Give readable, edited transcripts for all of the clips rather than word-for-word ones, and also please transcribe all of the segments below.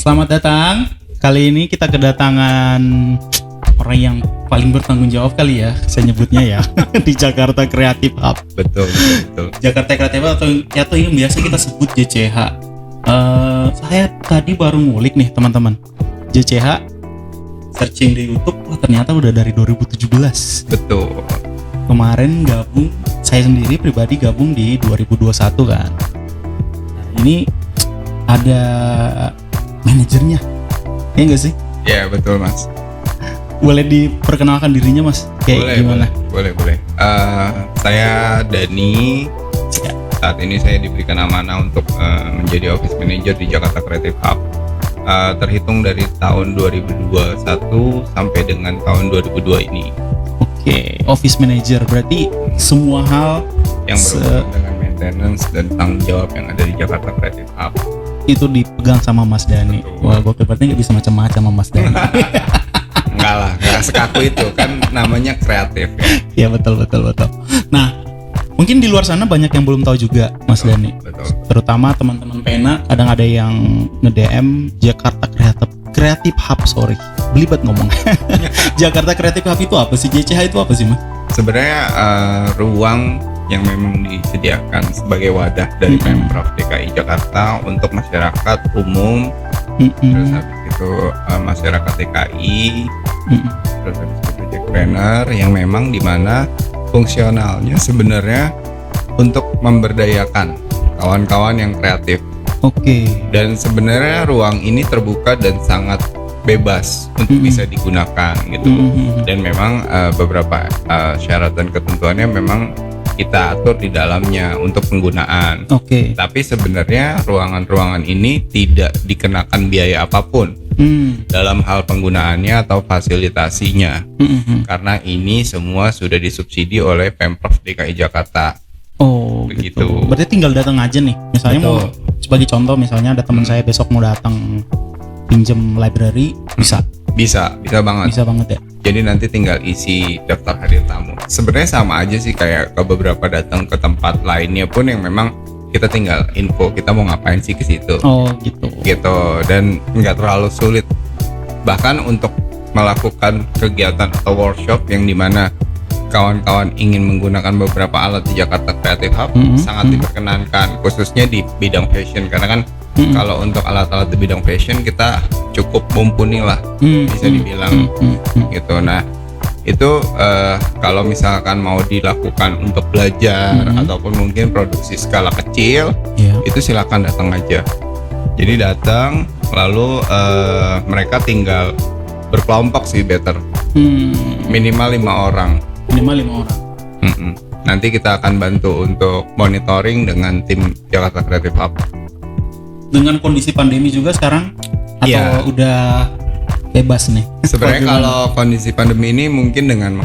Selamat datang. Kali ini kita kedatangan orang yang paling bertanggung jawab kali ya, saya nyebutnya ya, di Jakarta Creative Hub. Betul. Jakarta Creative Hub atau yang biasa kita sebut JCH. Saya tadi baru ngulik nih teman-teman. JCH searching di YouTube, ternyata udah dari 2017. Betul. Kemarin gabung, saya sendiri pribadi gabung di 2021 kan. Nah, ini ada manajernya, ya nggak sih? Ya betul mas. Boleh diperkenalkan dirinya mas? Kayak gimana? Boleh. Saya Dani. Ya. Saat ini saya diberikan amanah untuk menjadi office manager di Jakarta Creative Hub. Terhitung dari tahun 2021 sampai dengan tahun 2002 ini. Oke, office manager berarti semua hal yang berhubungan dengan maintenance dan tanggung jawab yang ada di Jakarta Creative Hub itu dipegang sama Mas Dani. Betul. Wah, gue berarti nggak bisa macam-macam sama Mas Dani. Enggak sekaku itu kan namanya kreatif ya. Ya betul. Nah, mungkin di luar sana banyak yang belum tahu juga Mas Dani. Betul. Terutama teman-teman pena, kadang ada yang nge-DM Jakarta Creative Hub, belibet ngomong. Jakarta Creative Hub itu apa sih? JCH itu apa sih Mas? Sebenarnya ruang yang memang disediakan sebagai wadah dari Pemprov DKI Jakarta untuk masyarakat umum, terus habis itu masyarakat DKI, terus habis itu jackpreneur yang memang dimana fungsionalnya sebenarnya untuk memberdayakan kawan-kawan yang kreatif. Oke. Dan sebenarnya ruang ini terbuka dan sangat bebas untuk bisa digunakan gitu. Dan memang beberapa syarat dan ketentuannya memang kita atur di dalamnya untuk penggunaan. Oke. Tapi sebenarnya ruangan-ruangan ini tidak dikenakan biaya apapun dalam hal penggunaannya atau fasilitasinya, karena ini semua sudah disubsidi oleh Pemprov DKI Jakarta. Oh, begitu. gitu. Berarti tinggal datang aja nih. Misalnya Betul. mau sebagai contoh, misalnya ada teman saya besok mau datang pinjam library, bisa Bisa banget ya. Jadi nanti tinggal isi daftar hadir tamu. Sebenarnya sama aja sih kayak ke beberapa datang ke tempat lainnya pun yang memang kita tinggal info kita mau ngapain sih ke situ. Oh, gitu. Dan nggak terlalu sulit. Bahkan untuk melakukan kegiatan atau workshop yang dimana kawan-kawan ingin menggunakan beberapa alat di Jakarta Creative Hub sangat diperkenankan, khususnya di bidang fashion, karena kan kalau untuk alat-alat di bidang fashion kita cukup mumpuni lah, bisa dibilang gitu. Nah itu kalau misalkan mau dilakukan untuk belajar ataupun mungkin produksi skala kecil, itu silakan datang aja. Jadi datang lalu mereka tinggal berkelompok sih better, minimal 5 orang. Nanti kita akan bantu untuk monitoring dengan tim Jakarta Creative Hub. Dengan kondisi pandemi juga sekarang atau udah bebas nih? Sebenarnya kalau kondisi pandemi ini mungkin dengan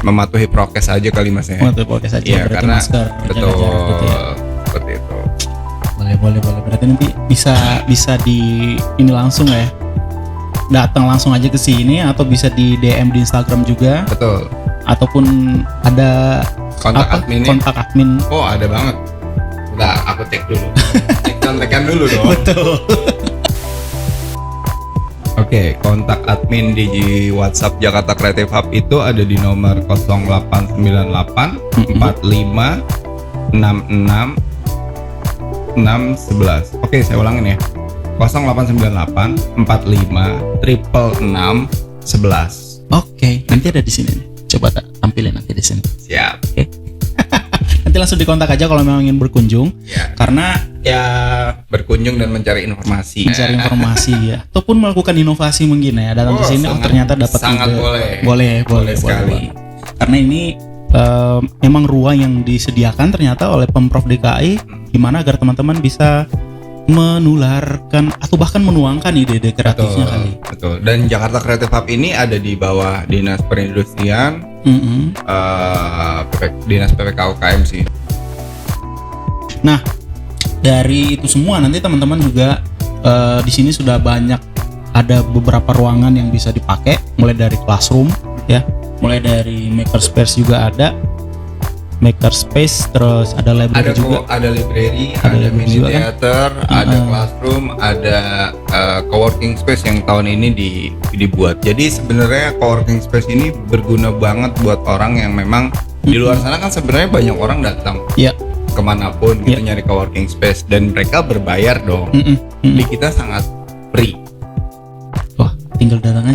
mematuhi prokes aja kali mas ya. Mematuhi prokes aja, ya, berarti karena masker, betul jaga jarak gitu ya. Seperti itu. Boleh. Berarti nanti bisa di ini langsung ya. Datang langsung aja ke sini atau bisa di DM di Instagram juga. Betul. Ataupun ada kontak admin. Oh, ada banget. Nah, aku cek dulu. Cek kontakan dulu dong. Betul. Oke, kontak admin di WhatsApp Jakarta Creative Hub itu ada di nomor 0898 45 66 611. Oke, saya ulangin ya. 0898 45 666 11. Oke, nanti ada di sini nih. Coba tampilin nanti di sini. Siap. Oke. Nanti langsung dikontak aja kalau memang ingin berkunjung. Ya. Karena ya berkunjung dan mencari informasi. Ya. Ataupun melakukan inovasi mungkin ya. Datang ke sini ternyata dapat sangat ide. Boleh sekali. Karena ini memang ruang yang disediakan ternyata oleh Pemprov DKI gimana agar teman-teman bisa menularkan atau bahkan menuangkan ide-ide kreatifnya kali. Betul. Dan Jakarta Creative Hub ini ada di bawah Dinas Perindustrian, Dinas PPK UKM sih. Nah, dari itu semua nanti teman-teman juga di sini sudah banyak ada beberapa ruangan yang bisa dipakai, mulai dari classroom ya, mulai dari makerspace juga ada. Makerspace, terus ada library juga. Ada library, Ada ada library mini juga, kan? theater, ada classroom, ada coworking space yang tahun ini dibuat. Jadi sebenarnya coworking space ini berguna banget buat orang yang memang di luar sana kan sebenarnya banyak orang datang Iya. kemanapun gitu nyari coworking space dan mereka berbayar dong. Di kita sangat free. Wah, tinggal datang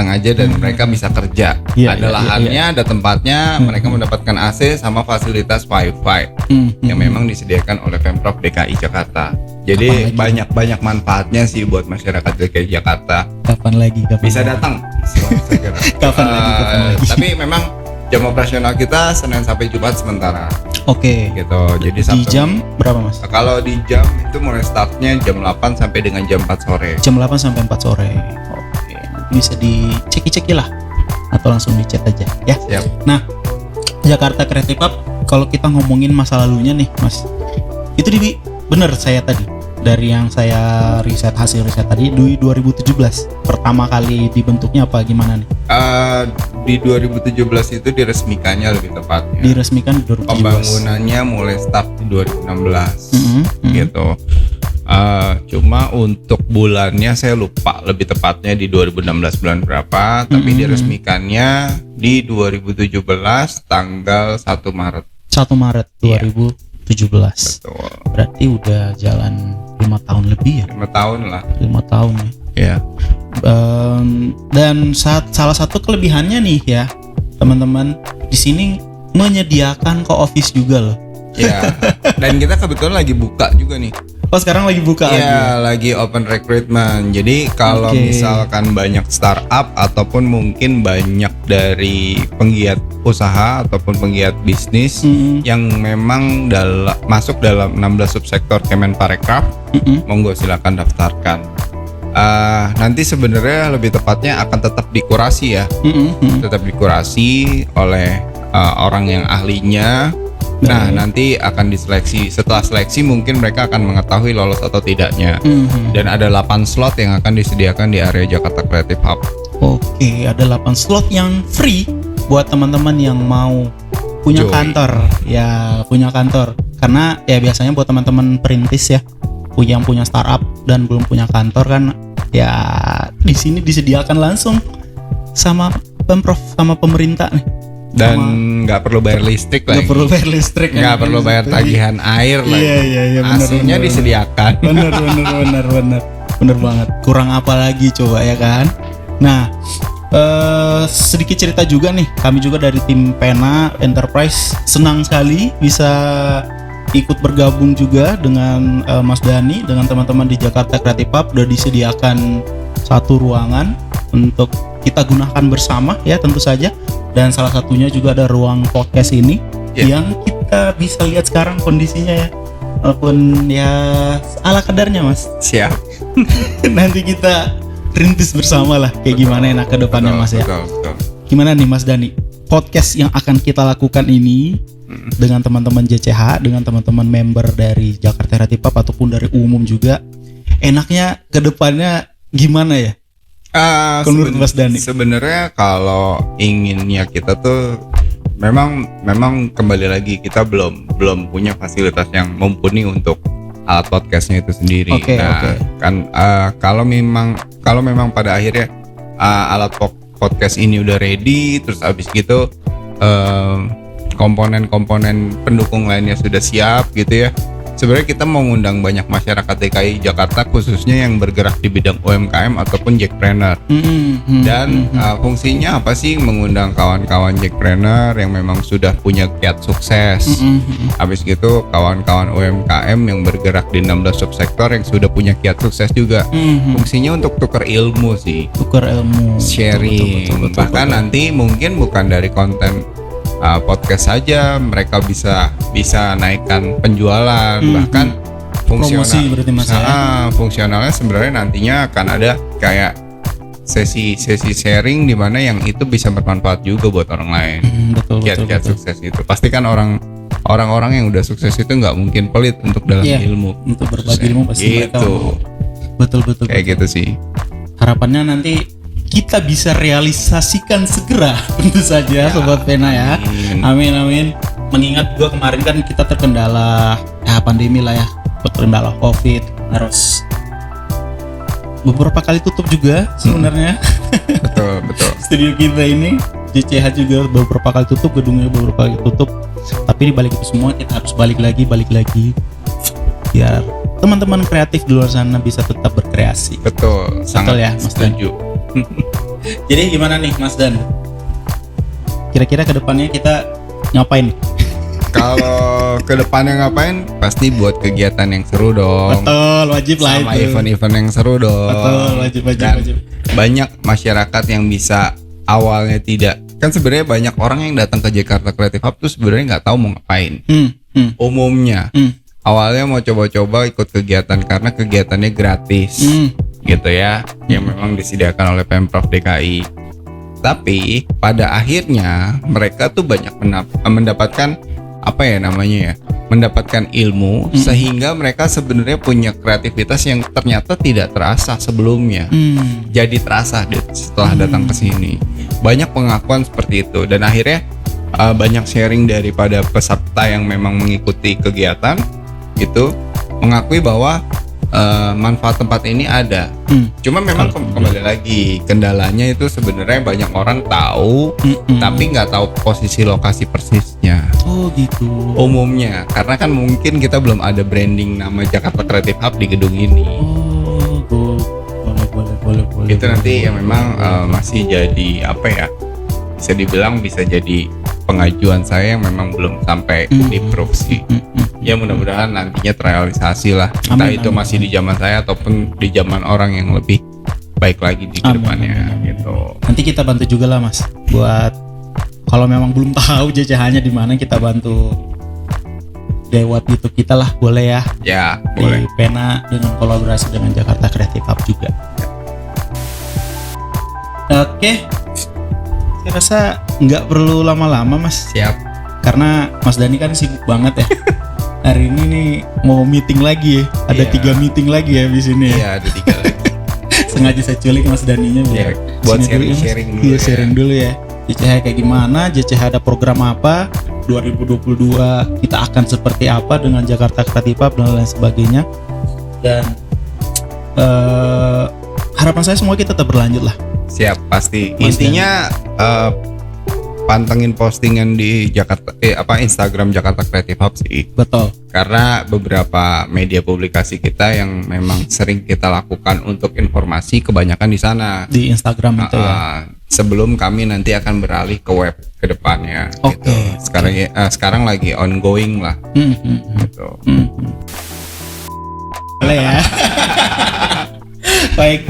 aja. Dan mereka bisa kerja. Iya, Ada iya, lahannya, ada tempatnya, mereka mendapatkan AC sama fasilitas wifi yang memang disediakan oleh Pemprov DKI Jakarta. Jadi banyak manfaatnya sih buat masyarakat DKI Jakarta. Kapan lagi? Bisa datang. Saya kira. Kapan lagi? Tapi memang jam operasional kita Senin sampai Jumat sementara. Oke. Gitu. Jadi Di Sabtu. jam berapa, Mas? Kalau di jam itu mulai startnya jam 8 sampai dengan jam 4 sore. Jam 8 sampai 4 sore. Oke. Nanti bisa diceki-ceki lah atau langsung di-chat aja ya. Siap. Nah, Jakarta Creative Hub kalau kita ngomongin masa lalunya nih, Mas. Itu bener saya tadi. Dari yang saya hasil riset tadi di 2017 pertama kali dibentuknya apa gimana nih? Di 2017 itu diresmikannya lebih tepatnya. Diresmikan di 2017. Pembangunannya mulai start di 2016 gitu. Cuma untuk bulannya saya lupa lebih tepatnya di 2016 bulan berapa, tapi diresmikannya di 2017 tanggal 1 Maret. 1 Maret 2017. Betul. Berarti udah jalan 5 tahun lebih ya? 5 tahun lah. 5 tahun ya. Ya. Dan salah satu kelebihannya nih ya, teman-teman, di sini menyediakan co-office juga loh. Ya. Dan kita kebetulan lagi buka juga nih. Oh, sekarang lagi buka lagi. Iya, lagi open recruitment. Jadi kalau misalkan banyak startup ataupun mungkin banyak dari penggiat usaha ataupun penggiat bisnis yang memang masuk dalam 16 subsektor Kemenparekraf, monggo silakan daftarkan. Nanti sebenarnya lebih tepatnya akan tetap dikurasi ya, tetap dikurasi oleh orang yang ahlinya. Nah, nanti akan diseleksi. Setelah seleksi mungkin mereka akan mengetahui lolos atau tidaknya. Dan ada 8 slot yang akan disediakan di area Jakarta Creative Hub. Oke, ada 8 slot yang free buat teman-teman yang mau punya kantor. Ya, punya kantor. Karena ya biasanya buat teman-teman perintis ya, yang punya startup dan belum punya kantor kan, ya di sini disediakan langsung sama Pemprov, sama pemerintah nih. Dan nggak perlu bayar listrik lagi. Nggak perlu bayar listrik. Nggak perlu bayar tagihan air lagi. Iya. AC-nya disediakan. Bener banget. Kurang apa lagi coba ya kan? Nah, sedikit cerita juga nih. Kami juga dari tim Pena Enterprise senang sekali bisa ikut bergabung juga dengan Mas Dani, dengan teman-teman di Jakarta Creative Hub. Udah disediakan satu ruangan untuk kita gunakan bersama ya, tentu saja. Dan salah satunya juga ada ruang podcast ini yang kita bisa lihat sekarang kondisinya ya, walaupun ya ala kadarnya, Mas. Siap. Nanti kita rintis bersama lah kayak gimana enak ke depannya, Mas ya. Betul. Gimana nih Mas Dani, podcast yang akan kita lakukan ini dengan teman-teman JCH, dengan teman-teman member dari Jakarta Creative Hub ataupun dari umum juga, enaknya ke depannya gimana ya? Menurut Mas Dani. Sebenarnya kalau inginnya kita tuh memang kembali lagi kita belum punya fasilitas yang mumpuni untuk alat podcastnya itu sendiri. Kan kalau memang pada akhirnya alat podcast ini udah ready, terus abis gitu komponen-komponen pendukung lainnya sudah siap gitu ya. Sebenarnya kita mau ngundang banyak masyarakat DKI Jakarta khususnya yang bergerak di bidang UMKM ataupun jackpreneur. Dan fungsinya apa sih mengundang kawan-kawan jackpreneur yang memang sudah punya kiat sukses. Habis gitu kawan-kawan UMKM yang bergerak di 16 subsektor yang sudah punya kiat sukses juga. Fungsinya untuk tukar ilmu sih. Tukar ilmu. Sharing. Bahkan nanti mungkin bukan dari konten podcast saja, mereka bisa naikkan penjualan, bahkan fungsionalnya sebenarnya nantinya akan ada kayak sesi sharing di mana yang itu bisa bermanfaat juga buat orang lain. Kiat-kiat sukses itu pasti kan orang-orang yang udah sukses itu nggak mungkin pelit untuk dalam ilmu, untuk berbagi ilmu pasti gitu. Betul kayak gitu sih harapannya nanti kita bisa realisasikan segera, tentu saja Sobat Pena ya. Amin. mengingat juga kemarin kan kita terkendala pandemi lah ya, terkendala COVID, harus beberapa kali tutup juga sebenarnya. Betul. Studio kita ini JCH juga beberapa kali tutup, gedungnya beberapa kali tutup. Tapi di balik itu semua kita harus balik lagi biar teman-teman kreatif di luar sana bisa tetap berkreasi. Betul, sangat ya, Mas Dan? setuju. Jadi gimana nih Mas Dan? Kira-kira kedepannya kita ngapain? Kalau ke depannya ngapain? Pasti buat kegiatan yang seru dong. Betul, wajib lah Sama itu. event-event yang seru dong. Betul, wajib. Dan banyak masyarakat yang bisa awalnya tidak. Kan sebenarnya banyak orang yang datang ke Jakarta Creative Hub tuh sebenarnya nggak tahu mau ngapain. Umumnya awalnya mau coba-coba ikut kegiatan karena kegiatannya gratis, gitu ya, yang memang disediakan oleh Pemprov DKI. Tapi pada akhirnya mereka tuh banyak mendapatkan mendapatkan ilmu sehingga mereka sebenarnya punya kreativitas yang ternyata tidak terasa sebelumnya. Jadi terasa setelah datang ke sini. Banyak pengakuan seperti itu dan akhirnya banyak sharing daripada peserta yang memang mengikuti kegiatan gitu, mengakui bahwa manfaat tempat ini ada. Cuma memang kembali lagi kendalanya itu sebenarnya banyak orang tahu tapi nggak tahu posisi lokasi persisnya. Oh gitu. Umumnya karena kan mungkin kita belum ada branding nama Jakarta Creative Hub di gedung ini. Oh, boleh. Itu nanti yang memang masih jadi bisa jadi pengajuan saya yang memang belum sampai di approve sih. Ya mudah-mudahan nantinya terrealisasi lah. Entah itu masih di zaman saya ataupun di zaman orang yang lebih baik lagi di kedepannya gitu. Nanti kita bantu juga lah Mas, buat kalau memang belum tahu JCH-nya di mana, kita bantu lewat YouTube kita lah, boleh ya? Ya, di boleh. Pena dengan kolaborasi dengan Jakarta Creative Hub juga. Oke. Saya rasa nggak perlu lama-lama Mas. Siap. Karena Mas Dani kan sibuk banget ya. Hari ini nih mau meeting lagi ya. Ada 3 meeting lagi ya di sini. Iya, ada 3 lagi. Sengaja saya culik Mas Daninya biar buat sini sharing dulu. Iya, sharing dulu ya. JCH kayak gimana? JCH ada program apa? 2022 kita akan seperti apa dengan Jakarta Creative Hub dan lain sebagainya. Dan harapan saya semua kita tetap berlanjut lah. Siap, pasti. Mas Intinya pantengin postingan di Instagram Jakarta Creative Hub sih. Betul. Karena beberapa media publikasi kita yang memang sering kita lakukan untuk informasi kebanyakan di sana. Di Instagram itu ya. Sebelum kami nanti akan beralih ke web ke depannya gitu. Sekarang lagi ongoing lah. Gitu. Boleh ya. Baik,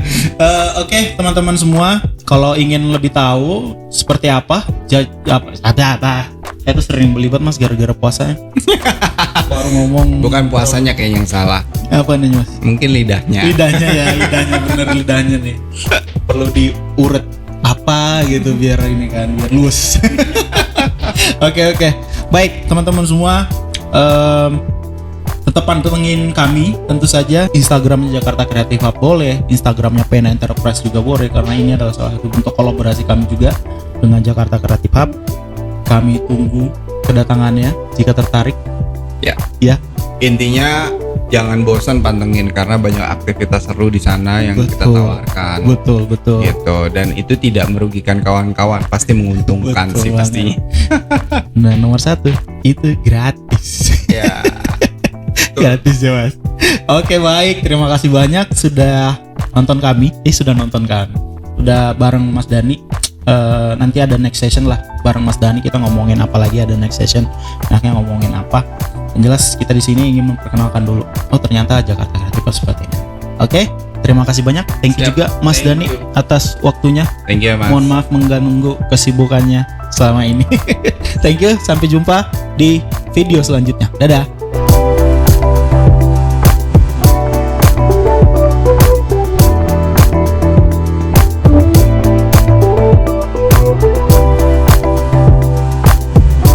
oke, teman-teman semua, kalau ingin lebih tahu seperti apa, saya tuh sering belibet Mas gara-gara puasa. Baru ngomong. Bukan puasanya kayaknya yang salah. Apa nih Mas? Mungkin lidahnya. Lidahnya bener lidahnya nih. Perlu diurut apa gitu biar ini kan biar luas. Oke. Baik, teman-teman semua. Tetap pantengin kami, tentu saja Instagramnya Jakarta Creative Hub boleh, Instagramnya Pena Enterprise juga boleh, karena ini adalah salah satu bentuk kolaborasi kami juga dengan Jakarta Creative Hub. Kami tunggu kedatangannya jika tertarik. Ya. Intinya jangan bosan pantengin karena banyak aktivitas seru di sana yang kita tawarkan. Betul. Gitu, dan itu tidak merugikan kawan-kawan, pasti menguntungkan sih pastinya. Nah, nomor 1 itu gratis. Ya. Gratis ya Mas. Oke, baik, terima kasih banyak sudah nonton kami. Udah bareng Mas Dani. Nanti ada next session lah bareng Mas Dani, kita ngomongin apa lagi, ada next session. Enaknya ngomongin apa? Yang jelas kita di sini ingin memperkenalkan dulu. Oh, ternyata Jakarta Creative Hub seperti ini. Oke, terima kasih banyak. Thank you juga Mas Dani atas waktunya. Thank you Mas. Mohon maaf mengganggu kesibukannya selama ini. Thank you, sampai jumpa di video selanjutnya. Dadah.